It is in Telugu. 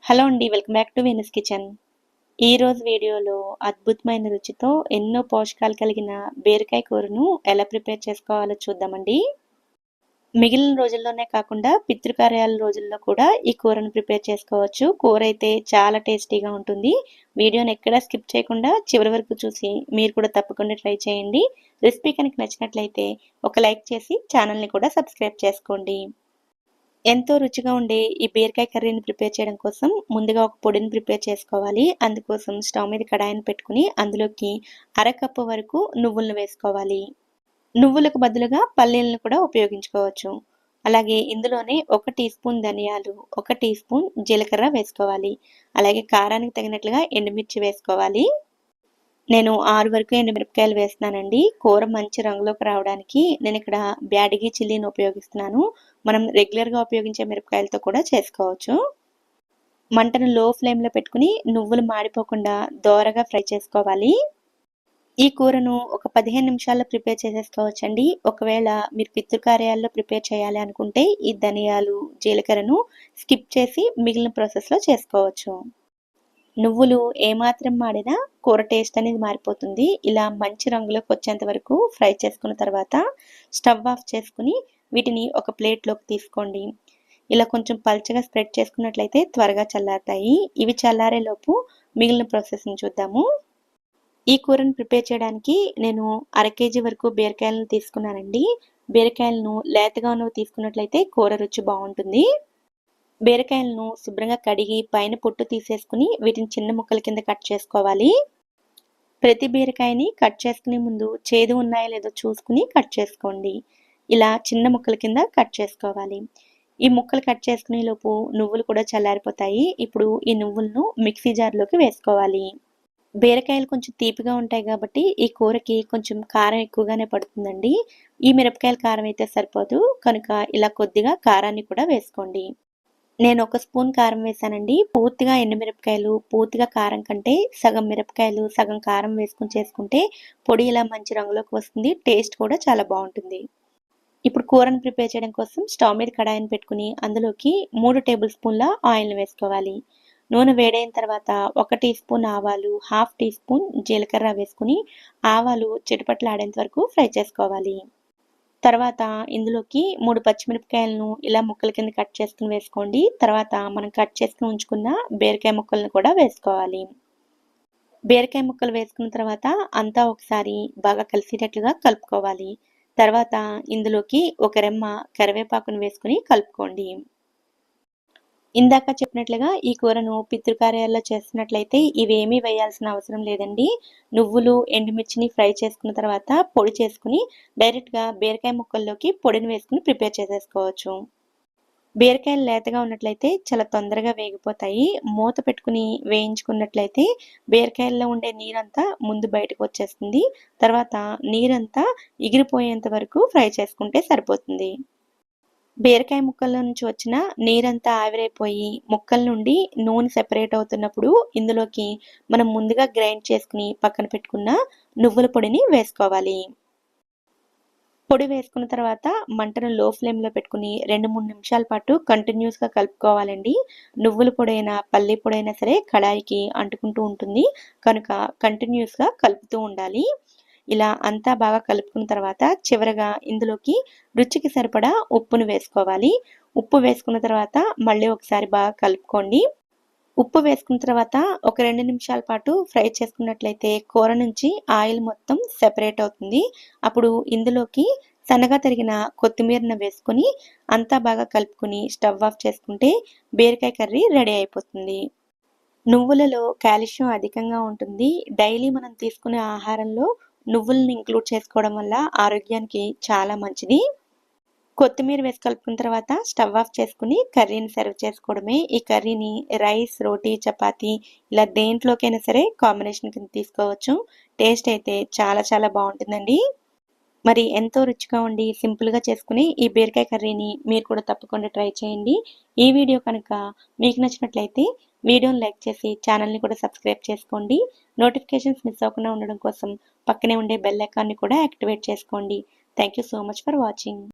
హలో అండి. Welcome back to Venus kitchen. ఈరోజు వీడియోలో అద్భుతమైన రుచితో ఎన్నో పోషకాలు కలిగిన బీరకాయ కూరను ఎలా ప్రిపేర్ చేసుకోవాలో చూద్దామండి. మిగిలిన రోజుల్లోనే కాకుండా పితృకార్యాల రోజుల్లో కూడా ఈ కూరను ప్రిపేర్ చేసుకోవచ్చు. కూర అయితే చాలా టేస్టీగా ఉంటుంది. వీడియోని ఎక్కడా స్కిప్ చేయకుండా చివరి వరకు చూసి మీరు కూడా తప్పకుండా ట్రై చేయండి. రెసిపీ కనుక నచ్చినట్లయితే ఒక లైక్ చేసి ఛానల్ని కూడా సబ్స్క్రైబ్ చేసుకోండి. ఎంతో రుచిగా ఉండే ఈ బీరకాయ కర్రీని ప్రిపేర్ చేయడం కోసం ముందుగా ఒక పొడిని ప్రిపేర్ చేసుకోవాలి. అందుకోసం స్టవ్ మీద కడాయిని పెట్టుకుని అందులోకి అరకప్పు వరకు నువ్వులను వేసుకోవాలి. నువ్వులకు బదులుగా పల్లీలను కూడా ఉపయోగించుకోవచ్చు. అలాగే ఇందులోనే 1 టీ స్పూన్ ధనియాలు, 1 టీ స్పూన్ జీలకర్ర వేసుకోవాలి. అలాగే కారానికి తగినట్లుగా ఎండుమిర్చి వేసుకోవాలి. నేను 6 వరకు ఎండుమిరపకాయలు వేస్తున్నానండి. కూర మంచి రంగులోకి రావడానికి నేను ఇక్కడ బ్యాడగి చిల్లీని ఉపయోగిస్తున్నాను. మనం రెగ్యులర్‌గా ఉపయోగించే మిరపకాయలతో కూడా చేసుకోవచ్చు. మంటను లో ఫ్లేమ్‌లో పెట్టుకుని నువ్వులు మాడిపోకుండా దోరగా ఫ్రై చేసుకోవాలి. ఈ కూరను ఒక 15 నిమిషాల్లో ప్రిపేర్ చేసేసుకోవచ్చండి. ఒకవేళ మీరు పితృకార్యాల్లో ప్రిపేర్ చేయాలి అనుకుంటే ఈ ధనియాలు, జీలకర్రను స్కిప్ చేసి మిగిలిన ప్రాసెస్‌లో చేసుకోవచ్చు. నువ్వులు ఏమాత్రం మాడినా కూర టేస్ట్ అనేది మారిపోతుంది. ఇలా మంచి రంగులోకి వచ్చేంత వరకు ఫ్రై చేసుకున్న తర్వాత స్టవ్ ఆఫ్ చేసుకుని వీటిని ఒక ప్లేట్లోకి తీసుకోండి. ఇలా కొంచెం పల్చగా స్ప్రెడ్ చేసుకున్నట్లయితే త్వరగా చల్లారుతాయి. ఇవి చల్లారేలోపు మిగిలిన ప్రాసెస్ని చూద్దాము. ఈ కూరను ప్రిపేర్ చేయడానికి నేను 1/2 కేజీ వరకు బీరకాయలను తీసుకున్నానండి. బీరకాయలను లేతగా ఉన్నవి తీసుకున్నట్లయితే కూర రుచి బాగుంటుంది. బీరకాయలను శుభ్రంగా కడిగి పైన పొట్టు తీసేసుకుని వీటిని చిన్న ముక్కల కింద కట్ చేసుకోవాలి. ప్రతి బీరకాయని కట్ చేసుకునే ముందు చేదు ఉన్నాయో లేదో చూసుకుని కట్ చేసుకోండి. ఇలా చిన్న ముక్కల కింద కట్ చేసుకోవాలి. ఈ ముక్కలు కట్ చేసుకునే లోపు నువ్వులు కూడా చల్లారిపోతాయి. ఇప్పుడు ఈ నువ్వులను మిక్సీ జార్లోకి వేసుకోవాలి. బీరకాయలు కొంచెం తీపిగా ఉంటాయి కాబట్టి ఈ కూరకి కొంచెం కారం ఎక్కువగానే పడుతుందండి. ఈ మిరపకాయల కారం అయితే సరిపోదు కనుక ఇలా కొద్దిగా కారాన్ని కూడా వేసుకోండి. నేను 1 స్పూన్ కారం వేసానండి. పూర్తిగా ఎండుమిరపకాయలు, పూర్తిగా కారం కంటే సగం మిరపకాయలు, సగం కారం వేసుకొని చేసుకుంటే పొడి ఇలా మంచి రంగులోకి వస్తుంది. టేస్ట్ కూడా చాలా బాగుంటుంది. ఇప్పుడు కూరను ప్రిపేర్ చేయడం కోసం స్టవ్ మీద కడాయిని పెట్టుకుని అందులోకి 3 టేబుల్ స్పూన్ల ఆయిల్ని వేసుకోవాలి. నూనె వేడైన తర్వాత 1 టీ స్పూన్ ఆవాలు, హాఫ్ టీ స్పూన్ జీలకర్ర వేసుకుని ఆవాలు చిటపటలాడేంత వరకు ఫ్రై చేసుకోవాలి. తర్వాత ఇందులోకి 3 పచ్చిమిరపకాయలను ఇలా ముక్కల కింద కట్ చేసుకుని వేసుకోండి. తర్వాత మనం కట్ చేసుకుని ఉంచుకున్న బీరకాయ ముక్కలను కూడా వేసుకోవాలి. బీరకాయ ముక్కలు వేసుకున్న తర్వాత అంతా ఒకసారి బాగా కలిసేటట్లుగా కలుపుకోవాలి. తర్వాత ఇందులోకి ఒక రెమ్మ కరివేపాకును వేసుకుని కలుపుకోండి. ఇందాక చెప్పినట్లుగా ఈ కూరను పితృకార్యాల్లో చేస్తున్నట్లయితే ఇవేమీ వేయాల్సిన అవసరం లేదండి. నువ్వులు, ఎండుమిర్చిని ఫ్రై చేసుకున్న తర్వాత పొడి చేసుకుని డైరెక్ట్‌గా బీరకాయ ముక్కల్లోకి పొడిని వేసుకుని ప్రిపేర్ చేసేసుకోవచ్చు. బీరకాయలు లేతగా ఉన్నట్లయితే చాలా తొందరగా వేగిపోతాయి. మూత పెట్టుకుని వేయించుకున్నట్లయితే బీరకాయల్లో ఉండే నీరంతా ముందు బయటకు వచ్చేస్తుంది. తర్వాత నీరంతా ఎగిరిపోయేంత వరకు ఫ్రై చేసుకుంటే సరిపోతుంది. బీరకాయ ముక్కల్లో నుంచి వచ్చిన నీరంతా ఆవిరైపోయి ముక్కల నుండి నూనె సెపరేట్ అవుతున్నప్పుడు ఇందులోకి మనం ముందుగా గ్రైండ్ చేసుకుని పక్కన పెట్టుకున్న నువ్వుల పొడిని వేసుకోవాలి. పొడి వేసుకున్న తర్వాత మంటను లో ఫ్లేమ్లో పెట్టుకుని 2-3 నిమిషాల పాటు కంటిన్యూస్గా కలుపుకోవాలండి. నువ్వుల పొడైనా పల్లి పొడైనా సరే కడాయికి అంటుకుంటూ ఉంటుంది కనుక కంటిన్యూస్గా కలుపుతూ ఉండాలి. ఇలా అంతా బాగా కలుపుకున్న తర్వాత చివరగా ఇందులోకి రుచికి సరిపడా ఉప్పును వేసుకోవాలి. ఉప్పు వేసుకున్న తర్వాత మళ్ళీ ఒకసారి బాగా కలుపుకోండి. ఉప్పు వేసుకున్న తర్వాత ఒక 2 నిమిషాల పాటు ఫ్రై చేసుకున్నట్లయితే కూర నుంచి ఆయిల్ మొత్తం సెపరేట్ అవుతుంది. అప్పుడు ఇందులోకి సన్నగా తరిగిన కొత్తిమీరను వేసుకొని అంతా బాగా కలుపుకొని స్టవ్ ఆఫ్ చేసుకుంటే బీరకాయ కర్రీ రెడీ అయిపోతుంది. నువ్వులలో కాల్షియం అధికంగా ఉంటుంది. డైలీ మనం తీసుకునే ఆహారంలో నువ్వులను ఇంక్లూడ్ చేసుకోవడం వల్ల ఆరోగ్యానికి చాలా మంచిది. కొత్తిమీర వేసి కలుపుకున్న తర్వాత స్టవ్ ఆఫ్ చేసుకుని కర్రీని సర్వ్ చేసుకోవడమే. ఈ కర్రీని రైస్, రోటీ, చపాతీ ఇలా దేంట్లోకైనా సరే కాంబినేషన్ కింద తీసుకోవచ్చు. టేస్ట్ అయితే చాలా చాలా బాగుంటుందండి. మరి ఎంతో రుచిగా ఉండి సింపుల్గా చేసుకుని ఈ బీరకాయ కర్రీని మీరు కూడా తప్పకుండా ట్రై చేయండి. ఈ వీడియో కనుక మీకు నచ్చినట్లయితే వీడియోని లైక్ చేసి ఛానల్ని కూడా సబ్స్క్రైబ్ చేసుకోండి. నోటిఫికేషన్స్ మిస్ అవ్వకుండా ఉండడం కోసం పక్కనే ఉండే బెల్ ఐకాన్ని కూడా యాక్టివేట్ చేసుకోండి. Thank you so much for watching.